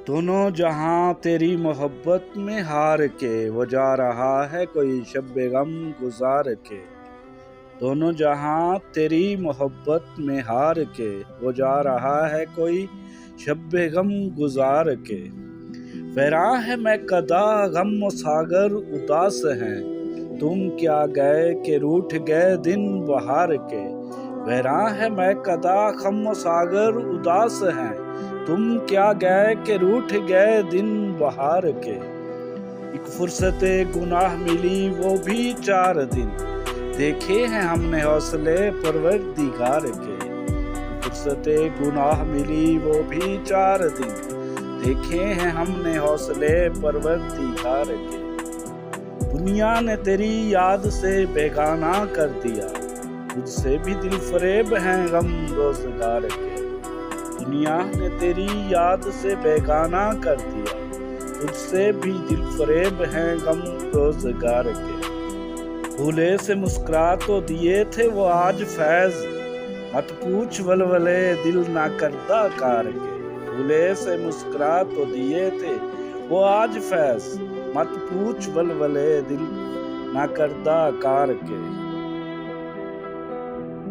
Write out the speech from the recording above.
دونوں جہاں تیری محبت میں ہار کے، وہ جا رہا ہے کوئی شب غم گزار کے۔ دونوں جہاں تیری محبت میں ہار کے، وہ جا رہا ہے کوئی شب غم گزار کے۔ ویراں ہے میں کدا غم و ساگر اداس ہیں، تم کیا گئے کہ روٹھ گئے دن بہار کے۔ ویراں ہے میں کدا غم و ساگر اداس ہیں، تم کیا گئے کہ روٹھ گئے دن بہار کے۔ ایک فرصت گناہ ملی وہ بھی 4 دن، دیکھے ہیں ہم نے حوصلے پروردگار کے۔ فرصت گناہ ملی وہ بھی 4 دن، دیکھے ہیں ہم نے حوصلے پروردگار کے۔ دنیا نے تیری یاد سے بیگانہ کر دیا، تجھ سے بھی دل فریب ہیں غم روزگار کے۔ دنیا نے تیری یاد سے بیگانہ کر دیا، تجھ سے بھی دل فریب ہیں غم روزگار کے۔ بھولے سے مسکرا تو دیے تھے وہ آج فیض، مت پوچھ ولولے دل نہ کردہ کار کے۔ بھولے سے مسکرا تو دیے تھے وہ آج فیض، مت پوچھ ولولے دل نہ کردہ کار کے۔